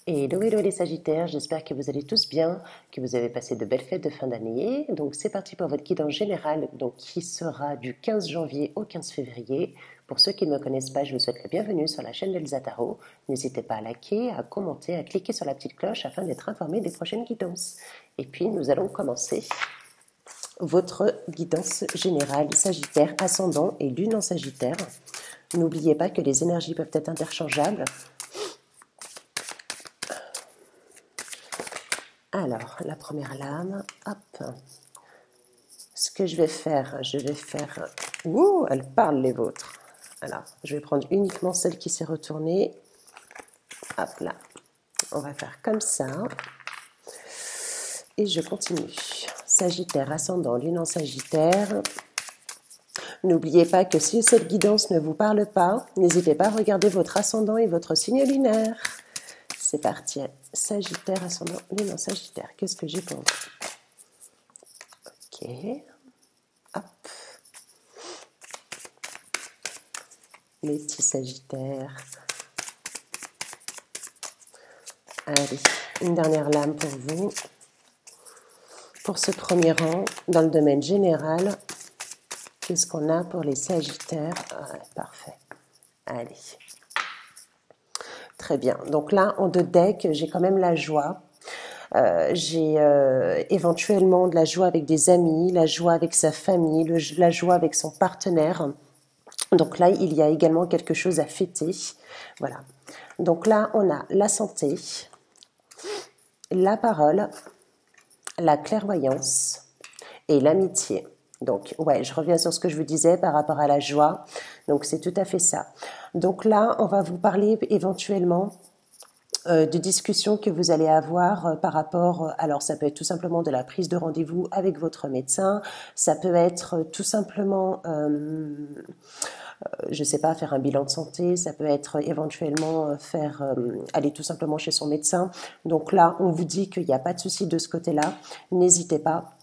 Hello, hello les Sagittaires, j'espère que vous allez tous bien, que vous avez passé de belles fêtes de fin d'année. Donc c'est parti pour votre guidance générale donc, qui sera du 15 janvier au 15 février. Pour ceux qui ne me connaissent pas, je vous souhaite la bienvenue sur la chaîne d'Elsa Tarot. N'hésitez pas à liker, à commenter, à cliquer sur la petite cloche afin d'être informé des prochaines guidances. Et puis nous allons commencer votre guidance générale Sagittaire, ascendant et lune en Sagittaire. N'oubliez pas que les énergies peuvent être interchangeables. Alors, la première lame, hop. Ce que je vais faire, ouh, elle parle les vôtres. Alors, je vais prendre uniquement celle qui s'est retournée. Hop là. On va faire comme ça. Et je continue. Sagittaire, ascendant, lune en Sagittaire. N'oubliez pas que si cette guidance ne vous parle pas, n'hésitez pas à regarder votre ascendant et votre signe lunaire. C'est parti. Sagittaire, ascendant, lune en Sagittaire. Qu'est-ce que j'ai pour vous? Ok. Hop. Les petits Sagittaires. Allez, une dernière lame pour vous. Pour ce premier rang, dans le domaine général, qu'est-ce qu'on a pour les Sagittaires? Parfait. Allez. Très bien. Donc là, en deux decks, j'ai quand même la joie. J'ai éventuellement de la joie avec des amis, la joie avec sa famille, la joie avec son partenaire. Donc là, il y a également quelque chose à fêter. Voilà. Donc là, on a la santé, la parole, la clairvoyance et l'amitié. Donc, ouais, je reviens sur ce que je vous disais par rapport à la joie. Donc, c'est tout à fait ça. Donc là, on va vous parler éventuellement de discussions que vous allez avoir par rapport, alors ça peut être tout simplement de la prise de rendez-vous avec votre médecin, ça peut être tout simplement, je sais pas, faire un bilan de santé, ça peut être éventuellement aller tout simplement chez son médecin. Donc là, on vous dit qu'il n'y a pas de souci de ce côté-là, n'hésitez pas.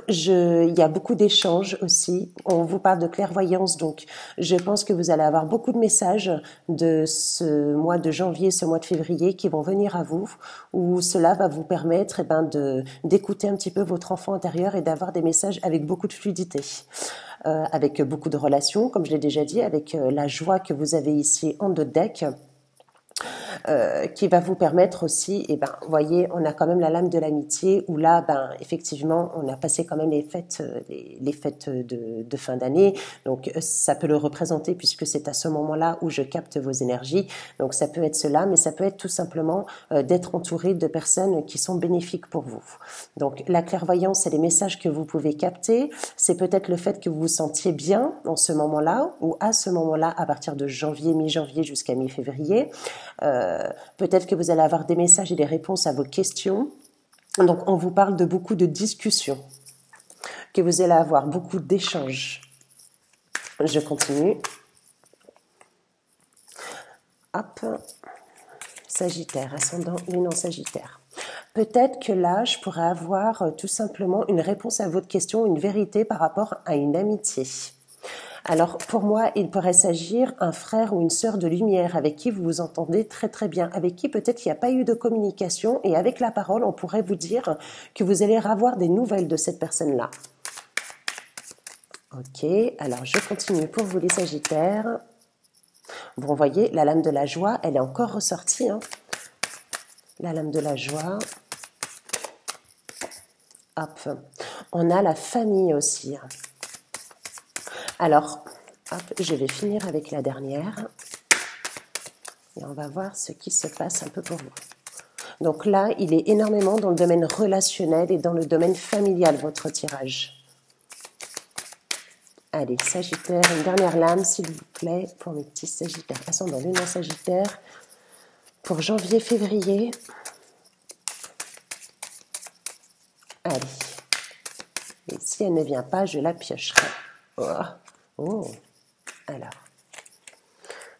Il y a beaucoup d'échanges aussi. On vous parle de clairvoyance, donc je pense que vous allez avoir beaucoup de messages de ce mois de janvier, ce mois de février qui vont venir à vous, où cela va vous permettre d'écouter un petit peu votre enfant intérieur et d'avoir des messages avec beaucoup de fluidité. Avec beaucoup de relations, comme je l'ai déjà dit, avec la joie que vous avez ici en deux decks. Qui va vous permettre aussi, vous voyez, on a quand même la lame de l'amitié où là, effectivement, on a passé quand même les fêtes de fin d'année. Donc, ça peut le représenter puisque c'est à ce moment-là où je capte vos énergies. Donc, ça peut être cela, mais ça peut être tout simplement d'être entouré de personnes qui sont bénéfiques pour vous. Donc, la clairvoyance, c'est les messages que vous pouvez capter. C'est peut-être le fait que vous vous sentiez bien en ce moment-là ou à ce moment-là, à partir de janvier, mi-janvier jusqu'à mi-février. Peut-être que vous allez avoir des messages et des réponses à vos questions. Donc, on vous parle de beaucoup de discussions, que vous allez avoir beaucoup d'échanges. Je continue. Hop. Sagittaire, ascendant, lune en Sagittaire. Peut-être que là, je pourrais avoir tout simplement une réponse à votre question, une vérité par rapport à une amitié. Alors, pour moi, il pourrait s'agir d'un frère ou une sœur de lumière avec qui vous vous entendez très très bien, avec qui peut-être il n'y a pas eu de communication et avec la parole, on pourrait vous dire que vous allez avoir des nouvelles de cette personne-là. Ok, alors je continue pour vous les Sagittaires. Vous voyez, la lame de la joie, elle est encore ressortie. Hein. La lame de la joie. Hop. On a la famille aussi. Alors, hop, je vais finir avec la dernière. Et on va voir ce qui se passe un peu pour vous. Donc là, il est énormément dans le domaine relationnel et dans le domaine familial, votre tirage. Allez, Sagittaire, une dernière lame, s'il vous plaît, pour mes petits Sagittaires. Ascendant lune en Sagittaire. Pour janvier, février. Allez. Et si elle ne vient pas, je la piocherai. Oh. Alors.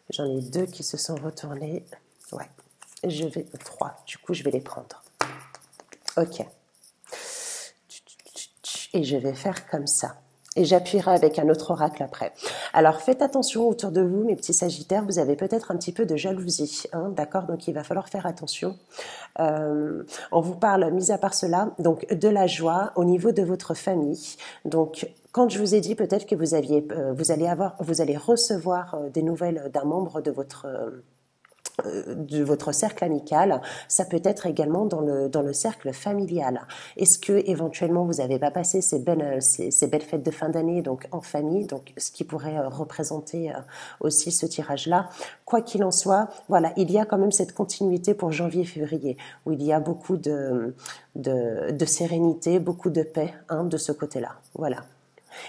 J'en ai deux qui se sont retournés. Ouais. Trois. Du coup, je vais les prendre. Ok. Et je vais faire comme ça. Et j'appuierai avec un autre oracle après. Alors faites attention autour de vous, mes petits Sagittaires, vous avez peut-être un petit peu de jalousie, hein, d'accord? Donc il va falloir faire attention. On vous parle, mis à part cela, donc de la joie au niveau de votre famille. Donc quand je vous ai dit peut-être que vous allez recevoir des nouvelles d'un membre de votre cercle amical, ça peut être également dans le cercle familial. Est-ce que éventuellement vous n'avez pas passé ces belles fêtes de fin d'année donc en famille, donc ce qui pourrait représenter aussi ce tirage-là. Quoi qu'il en soit, voilà, il y a quand même cette continuité pour janvier-février où il y a beaucoup de sérénité, beaucoup de paix, hein, de ce côté-là. Voilà.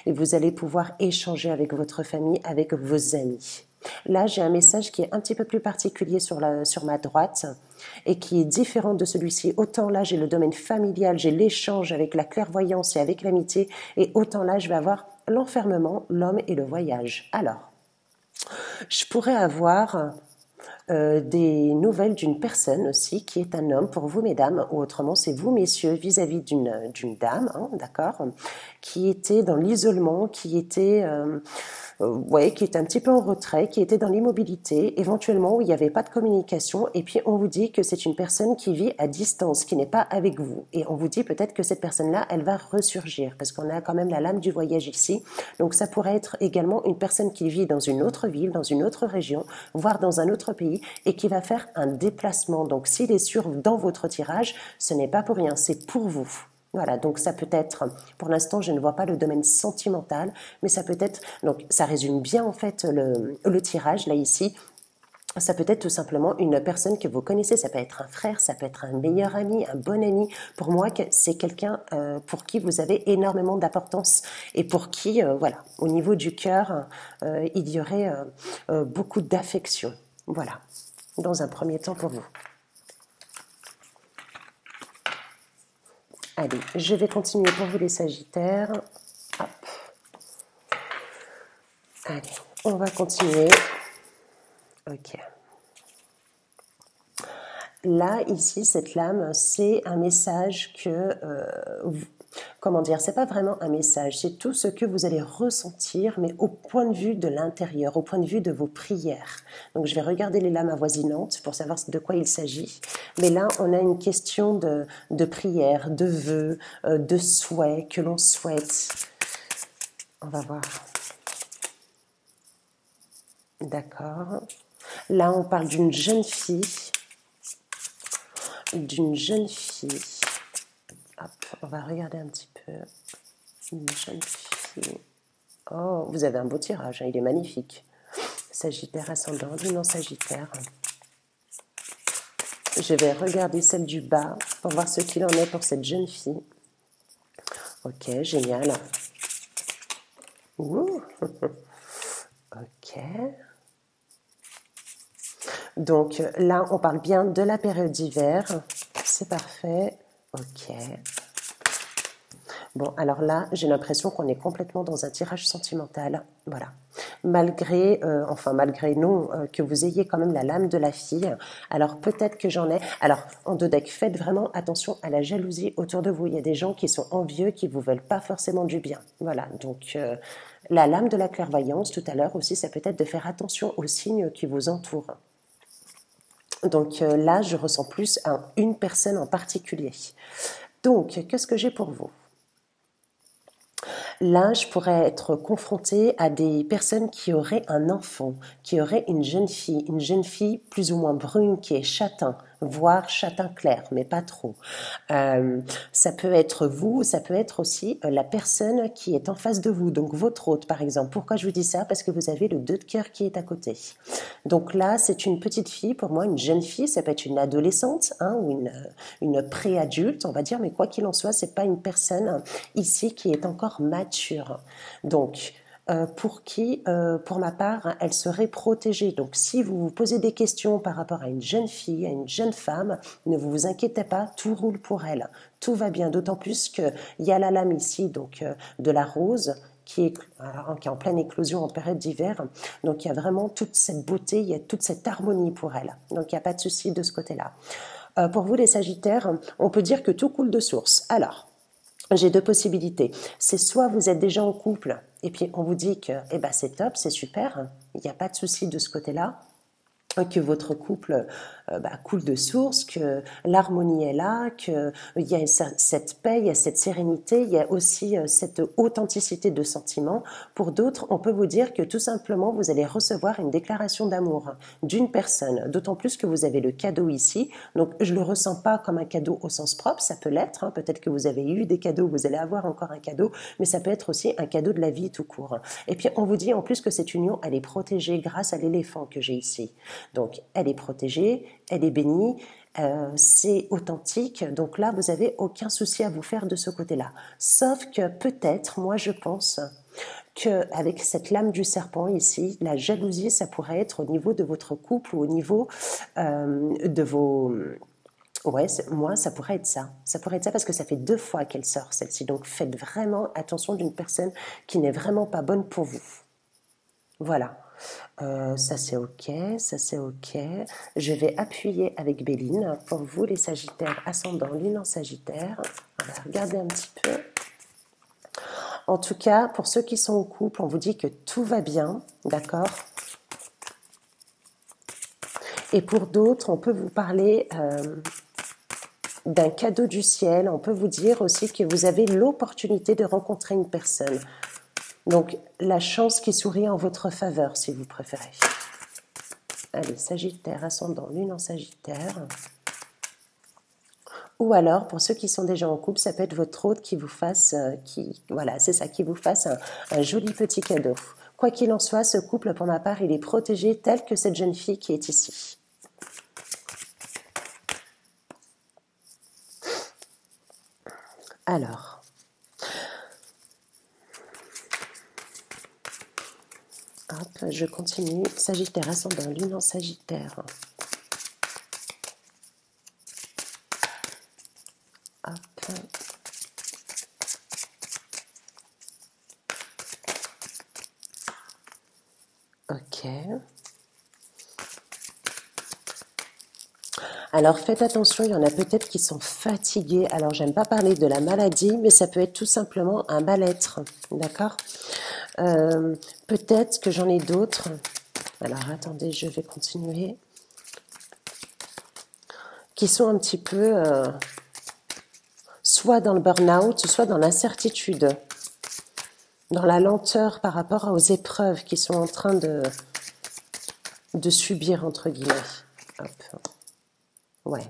Et vous allez pouvoir échanger avec votre famille, avec vos amis. Là, j'ai un message qui est un petit peu plus particulier sur ma droite et qui est différent de celui-ci. Autant là, j'ai le domaine familial, j'ai l'échange avec la clairvoyance et avec l'amitié, et autant là, je vais avoir l'enfermement, l'homme et le voyage. Alors, je pourrais avoir des nouvelles d'une personne aussi qui est un homme pour vous mesdames, ou autrement c'est vous messieurs vis-à-vis d'une dame, hein, d'accord, qui était dans l'isolement, qui était qui était un petit peu en retrait, qui était dans l'immobilité, éventuellement où il n'y avait pas de communication, et puis on vous dit que c'est une personne qui vit à distance, qui n'est pas avec vous, et on vous dit peut-être que cette personne-là, elle va ressurgir, parce qu'on a quand même la lame du voyage ici, donc ça pourrait être également une personne qui vit dans une autre ville, dans une autre région, voire dans un autre pays, et qui va faire un déplacement. Donc s'il est sûr dans votre tirage, ce n'est pas pour rien, c'est pour vous. Voilà, donc ça peut être, pour l'instant je ne vois pas le domaine sentimental, mais ça peut être, donc ça résume bien en fait le tirage là ici, ça peut être tout simplement une personne que vous connaissez, ça peut être un frère, ça peut être un meilleur ami, un bon ami. Pour moi, c'est quelqu'un pour qui vous avez énormément d'importance et pour qui, voilà, au niveau du cœur, il y aurait beaucoup d'affection. Voilà, dans un premier temps pour vous. Allez, je vais continuer pour vous les Sagittaires. Hop. Allez, on va continuer. Ok. Là, ici, cette lame, c'est un message que... comment dire, c'est pas vraiment un message, c'est tout ce que vous allez ressentir, mais au point de vue de l'intérieur, au point de vue de vos prières. Donc je vais regarder les lames avoisinantes pour savoir de quoi il s'agit. Mais là, on a une question de prière, de vœux, de souhaits que l'on souhaite. On va voir. D'accord. Là, on parle d'une jeune fille. D'une jeune fille. Hop, on va regarder un petit peu. Une jeune fille. Oh, vous avez un beau tirage, hein, il est magnifique. Sagittaire ascendant, luminant Sagittaire. Je vais regarder celle du bas pour voir ce qu'il en est pour cette jeune fille. Ok, génial. Ouh. Ok. Donc là, on parle bien de la période d'hiver. C'est parfait. Ok. Bon, alors là, j'ai l'impression qu'on est complètement dans un tirage sentimental. Voilà. Malgré non, que vous ayez quand même la lame de la fille. Alors peut-être que j'en ai. Alors, en deux decks, faites vraiment attention à la jalousie autour de vous. Il y a des gens qui sont envieux, qui vous veulent pas forcément du bien. Voilà. Donc, la lame de la clairvoyance, tout à l'heure aussi, ça peut être de faire attention aux signes qui vous entourent. Donc là, je ressens plus une personne en particulier. Donc, qu'est-ce que j'ai pour vous ? Là, je pourrais être confrontée à des personnes qui auraient un enfant, qui auraient une jeune fille plus ou moins brune qui est châtain, voire châtain clair, mais pas trop. Ça peut être vous, ça peut être aussi la personne qui est en face de vous, donc votre hôte par exemple. Pourquoi je vous dis ça ? Parce que vous avez le 2 de cœur qui est à côté. Donc là, c'est une petite fille, pour moi, une jeune fille, ça peut être une adolescente hein, ou une préadulte, on va dire, mais quoi qu'il en soit, c'est pas une personne ici qui est encore mature. Donc, pour ma part, elle serait protégée. Donc, si vous vous posez des questions par rapport à une jeune fille, à une jeune femme, ne vous inquiétez pas, tout roule pour elle. Tout va bien, d'autant plus qu'il y a la lame ici, donc de la rose, qui est en pleine éclosion en période d'hiver. Donc, il y a vraiment toute cette beauté, il y a toute cette harmonie pour elle. Donc, il n'y a pas de souci de ce côté-là. Pour vous, les Sagittaires, on peut dire que tout coule de source. Alors, J'ai deux possibilités. C'est soit vous êtes déjà en couple et puis on vous dit que eh ben, c'est top, c'est super, il n'y a pas de souci de ce côté-là, que votre couple coule de source, que l'harmonie est là, qu'il y a cette paix, il y a cette sérénité, il y a aussi cette authenticité de sentiment. Pour d'autres, on peut vous dire que tout simplement, vous allez recevoir une déclaration d'amour d'une personne, d'autant plus que vous avez le cadeau ici. Donc, je ne le ressens pas comme un cadeau au sens propre, ça peut l'être, hein. Peut-être que vous avez eu des cadeaux, vous allez avoir encore un cadeau, mais ça peut être aussi un cadeau de la vie tout court. Et puis, on vous dit en plus que cette union, elle est protégée grâce à l'éléphant que j'ai ici. Donc, elle est protégée, elle est bénie, c'est authentique. Donc là, vous n'avez aucun souci à vous faire de ce côté-là. Sauf que peut-être, moi je pense, qu'avec cette lame du serpent ici, la jalousie, ça pourrait être au niveau de votre couple ou au niveau de vos... Ouais, moi, ça pourrait être ça. Ça pourrait être ça parce que ça fait 2 fois qu'elle sort, celle-ci. Donc, faites vraiment attention d'une personne qui n'est vraiment pas bonne pour vous. Voilà. Ça c'est ok, ça c'est ok. Je vais appuyer avec Béline pour vous les Sagittaires ascendant Lune en Sagittaire. On va regarder un petit peu. En tout cas, pour ceux qui sont en couple, on vous dit que tout va bien, d'accord? Et pour d'autres, on peut vous parler d'un cadeau du ciel. On peut vous dire aussi que vous avez l'opportunité de rencontrer une personne. Donc, la chance qui sourit en votre faveur, si vous préférez. Allez, Sagittaire, ascendant Lune en Sagittaire. Ou alors, pour ceux qui sont déjà en couple, ça peut être votre hôte qui vous fasse, voilà, c'est ça, qui vous fasse un joli petit cadeau. Quoi qu'il en soit, ce couple, pour ma part, il est protégé tel que cette jeune fille qui est ici. Alors... Hop, je continue. Sagittaire, ascendant Lune en Sagittaire. Hop. Ok. Alors faites attention, il y en a peut-être qui sont fatigués. Alors j'aime pas parler de la maladie, mais ça peut être tout simplement un mal-être. D'accord ? Peut-être que j'en ai d'autres. Alors attendez, je vais continuer. Qui sont un petit peu soit dans le burn-out, soit dans l'incertitude, dans la lenteur par rapport aux épreuves qu'ils sont en train de subir, entre guillemets. Hop. Ouais,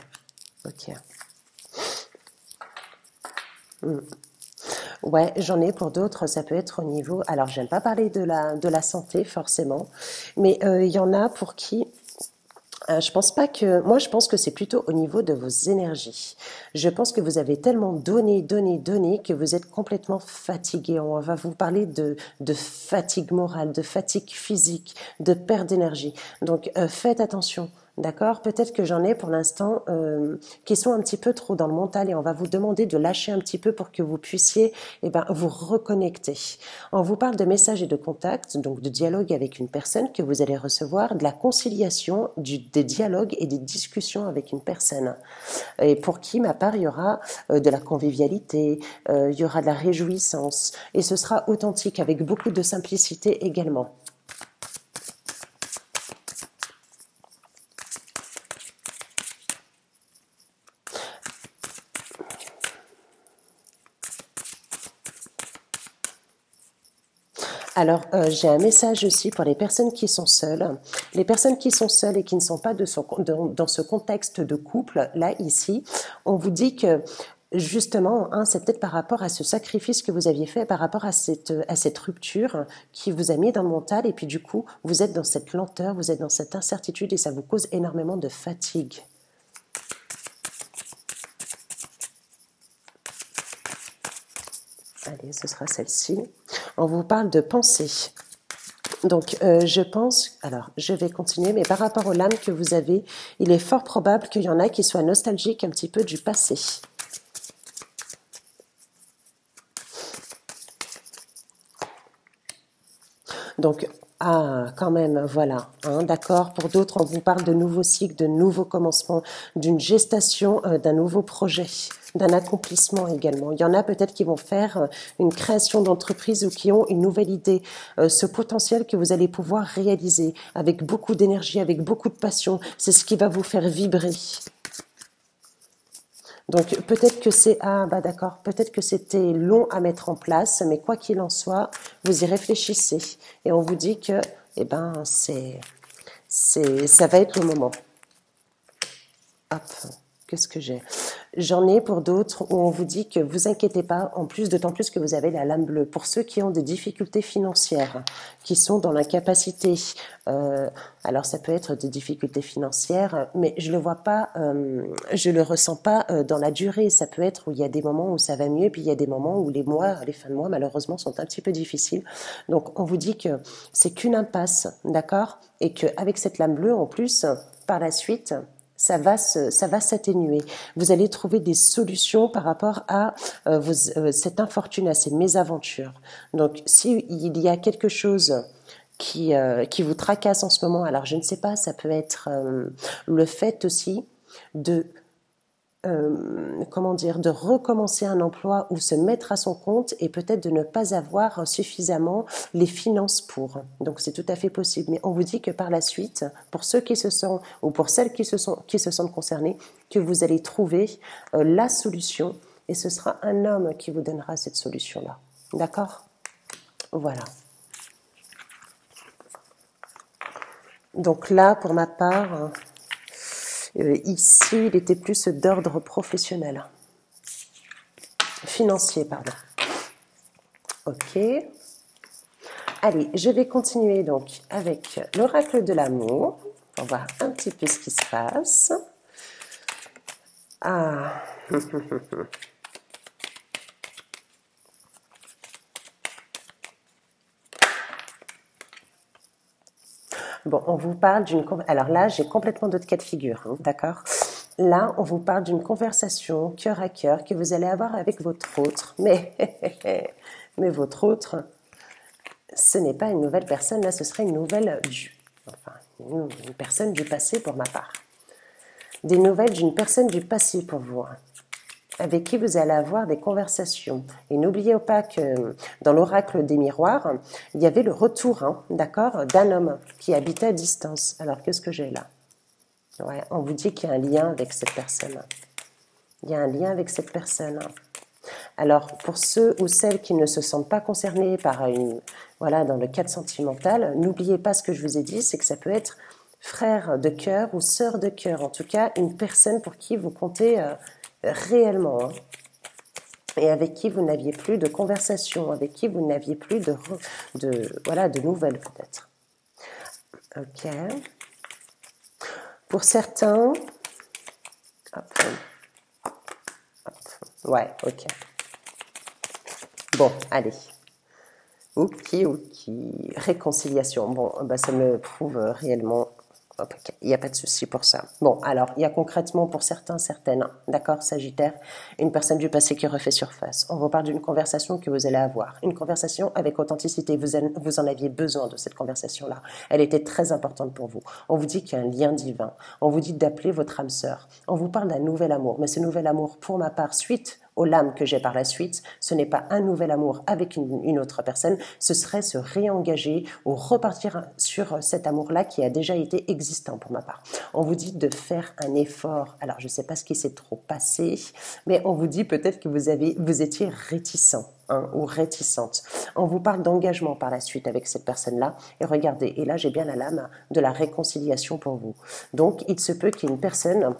ok. Ouais, j'en ai pour d'autres, ça peut être au niveau... Alors, j'aime pas parler de la santé, forcément, mais il y en a pour qui... je pense pas que... Moi, je pense que c'est plutôt au niveau de vos énergies. Je pense que vous avez tellement donné que vous êtes complètement fatigué. On va vous parler de fatigue morale, de fatigue physique, de perte d'énergie. Donc, faites attention. D'accord? Peut-être que j'en ai pour l'instant qui sont un petit peu trop dans le mental et on va vous demander de lâcher un petit peu pour que vous puissiez vous reconnecter. On vous parle de messages et de contacts, donc de dialogue avec une personne que vous allez recevoir, de la conciliation, des dialogues et des discussions avec une personne. Et pour qui, ma part, il y aura de la convivialité, il y aura de la réjouissance et ce sera authentique avec beaucoup de simplicité également. Alors, j'ai un message aussi pour les personnes qui sont seules. Les personnes qui sont seules et qui ne sont pas dans ce contexte de couple, là, ici, on vous dit que justement, c'est peut-être par rapport à ce sacrifice que vous aviez fait, par rapport à cette rupture qui vous a mis dans le mental et puis du coup, vous êtes dans cette lenteur, vous êtes dans cette incertitude et ça vous cause énormément de fatigue. Allez, ce sera celle-ci. On vous parle de pensée. Donc, je pense... Alors, je vais continuer, mais par rapport aux lames que vous avez, il est fort probable qu'il y en a qui soient nostalgiques un petit peu du passé. Donc, quand même, voilà, d'accord. Pour d'autres, on vous parle de nouveaux cycles, de nouveaux commencements, d'une gestation, d'un nouveau projet. d'un accomplissement également. Il y en a peut-être qui vont faire une création d'entreprise ou qui ont une nouvelle idée. Ce potentiel que vous allez pouvoir réaliser avec beaucoup d'énergie, avec beaucoup de passion, c'est ce qui va vous faire vibrer. Donc peut-être que c'est d'accord, peut-être que c'était long à mettre en place, mais quoi qu'il en soit, vous y réfléchissez et on vous dit que ça va être le moment. Hop, qu'est-ce que j'ai? J'en ai pour d'autres où on vous dit que vous inquiétez pas, en plus, d'autant plus que vous avez la lame bleue. Pour ceux qui ont des difficultés financières, qui sont dans l'incapacité, alors ça peut être des difficultés financières, mais je le vois pas, je le ressens pas dans la durée. Ça peut être où il y a des moments où ça va mieux, puis il y a des moments où les fins de mois malheureusement sont un petit peu difficiles. Donc on vous dit que c'est qu'une impasse, d'accord, et que avec cette lame bleue en plus, par la suite, ça va s'atténuer. Vous allez trouver des solutions par rapport à cette infortune, à ces mésaventures. Donc, s'il y a quelque chose qui vous tracasse en ce moment, alors je ne sais pas, ça peut être le fait aussi de de recommencer un emploi ou se mettre à son compte et peut-être de ne pas avoir suffisamment les finances pour. Donc c'est tout à fait possible. Mais on vous dit que par la suite, pour ceux qui se sont ou pour celles qui se sentent concernés, que vous allez trouver la solution et ce sera un homme qui vous donnera cette solution-là. D'accord ? Voilà. Donc là, pour ma part, ici, il était plus d'ordre professionnel. Financier, pardon. Ok. Allez, je vais continuer donc avec l'oracle de l'amour pour voir un petit peu ce qui se passe. Ah. Bon, on vous parle d'une... Alors là, j'ai complètement d'autres cas de figure, hein, d'accord ? Là, on vous parle d'une conversation cœur à cœur que vous allez avoir avec votre autre. Mais votre autre, ce n'est pas une nouvelle personne. Là, ce serait une nouvelle... une personne du passé pour ma part. Des nouvelles d'une personne du passé pour vous, hein, avec qui vous allez avoir des conversations. Et n'oubliez pas que dans l'oracle des miroirs, il y avait le retour, hein, d'accord, d'un homme qui habitait à distance. Alors, qu'est-ce que j'ai là ? Ouais, on vous dit qu'il y a un lien avec cette personne. Il y a un lien avec cette personne. Alors, pour ceux ou celles qui ne se sentent pas concernés par dans le cadre sentimental, n'oubliez pas ce que je vous ai dit, c'est que ça peut être frère de cœur ou sœur de cœur. En tout cas, une personne pour qui vous comptez réellement, hein, et avec qui vous n'aviez plus de conversation, avec qui vous n'aviez plus de nouvelles peut-être. Ok. Pour certains, ouais, ok. Bon, allez. Ok. Réconciliation. Bon, ça me prouve réellement. Okay. Il n'y a pas de souci pour ça. Bon, alors, il y a concrètement pour certains, certaines, d'accord, Sagittaire, une personne du passé qui refait surface. On vous parle d'une conversation que vous allez avoir. Une conversation avec authenticité. Vous en aviez besoin de cette conversation-là. Elle était très importante pour vous. On vous dit qu'il y a un lien divin. On vous dit d'appeler votre âme sœur. On vous parle d'un nouvel amour. Mais ce nouvel amour, pour ma part, suite aux lames que j'ai par la suite, ce n'est pas un nouvel amour avec une autre personne, ce serait se réengager ou repartir sur cet amour-là qui a déjà été existant pour ma part. On vous dit de faire un effort. Alors, je ne sais pas ce qui s'est trop passé, mais on vous dit peut-être que vous étiez réticent, hein, ou réticente. On vous parle d'engagement par la suite avec cette personne-là. Et regardez, et là, j'ai bien la lame de la réconciliation pour vous. Donc, il se peut qu'il y ait une personne...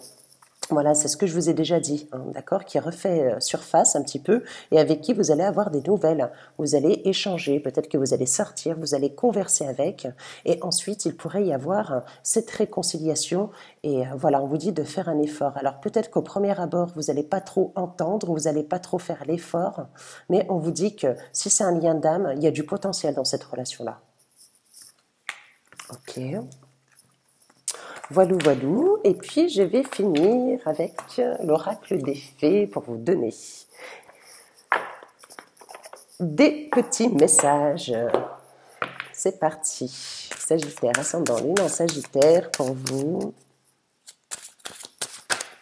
Voilà, c'est ce que je vous ai déjà dit, hein, d'accord, qui refait surface un petit peu et avec qui vous allez avoir des nouvelles. Vous allez échanger, peut-être que vous allez sortir, vous allez converser avec et ensuite il pourrait y avoir cette réconciliation et voilà, on vous dit de faire un effort. Alors peut-être qu'au premier abord, vous n'allez pas trop entendre, vous n'allez pas trop faire l'effort, mais on vous dit que si c'est un lien d'âme, il y a du potentiel dans cette relation-là. Ok. Voilou. Et puis, je vais finir avec l'oracle des fées pour vous donner des petits messages. C'est parti. Sagittaire, ascendant lune en Sagittaire pour vous.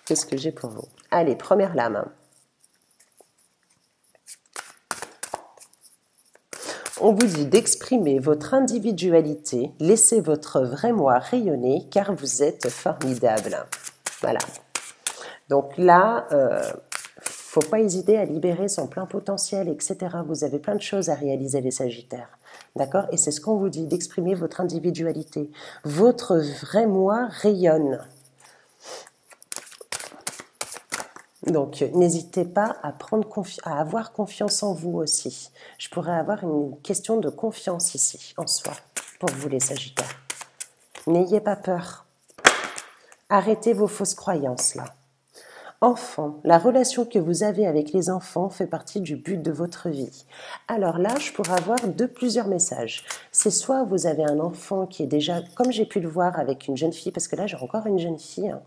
Qu'est-ce que j'ai pour vous? Allez, première lame. On vous dit d'exprimer votre individualité, laissez votre vrai moi rayonner car vous êtes formidable. Voilà. Donc là, faut pas hésiter à libérer son plein potentiel, etc. Vous avez plein de choses à réaliser, les Sagittaires. D'accord? Et c'est ce qu'on vous dit, d'exprimer votre individualité. Votre vrai moi rayonne. Donc, n'hésitez pas à à avoir confiance en vous aussi. Je pourrais avoir une question de confiance ici, en soi, pour vous les Sagittaires. N'ayez pas peur. Arrêtez vos fausses croyances, là. Enfant, la relation que vous avez avec les enfants fait partie du but de votre vie. Alors là, je pourrais avoir plusieurs messages. C'est soit vous avez un enfant qui est déjà, comme j'ai pu le voir avec une jeune fille, parce que là j'ai encore une jeune fille, hein.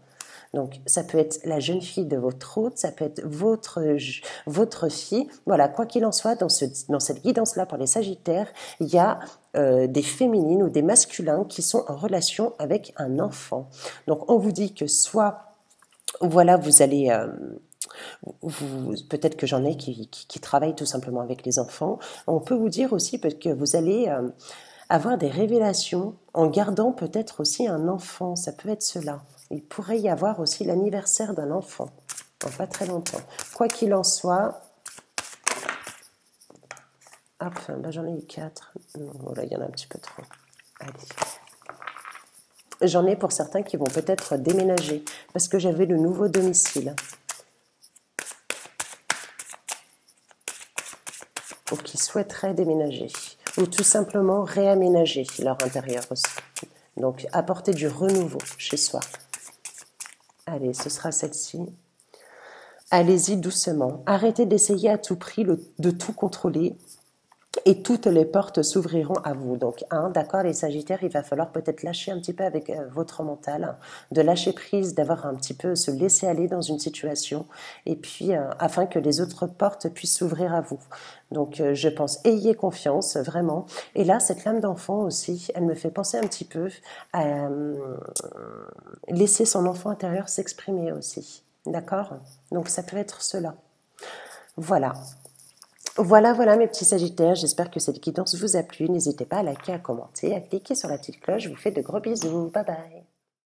Donc, ça peut être la jeune fille de votre hôte, ça peut être votre fille. Voilà, quoi qu'il en soit, dans cette guidance-là pour les Sagittaires, il y a des féminines ou des masculins qui sont en relation avec un enfant. Donc, on vous dit que soit, voilà, vous allez... peut-être que j'en ai qui travaillent tout simplement avec les enfants. On peut vous dire aussi que vous allez avoir des révélations en gardant peut-être aussi un enfant. Ça peut être cela. Il pourrait y avoir aussi l'anniversaire d'un enfant, dans pas très longtemps. Quoi qu'il en soit, hop, là j'en ai eu 4. Non, là il y en a un petit peu trop. Allez. J'en ai pour certains qui vont peut-être déménager, parce que j'avais le nouveau domicile. Ou qui souhaiteraient déménager, ou tout simplement réaménager leur intérieur aussi. Donc apporter du renouveau chez soi. Allez, ce sera celle-ci. Allez-y doucement. Arrêtez d'essayer à tout prix de tout contrôler et toutes les portes s'ouvriront à vous. Donc, d'accord, les Sagittaires, il va falloir peut-être lâcher un petit peu avec votre mental, de lâcher prise, d'avoir un petit peu, se laisser aller dans une situation, et puis afin que les autres portes puissent s'ouvrir à vous. Donc, je pense, ayez confiance, vraiment. Et là, cette lame d'enfant aussi, elle me fait penser un petit peu à laisser son enfant intérieur s'exprimer aussi. D'accord? Donc, ça peut être cela. Voilà. Voilà mes petits Sagittaires, j'espère que cette guidance vous a plu. N'hésitez pas à liker, à commenter, à cliquer sur la petite cloche. Je vous fais de gros bisous. Bye bye.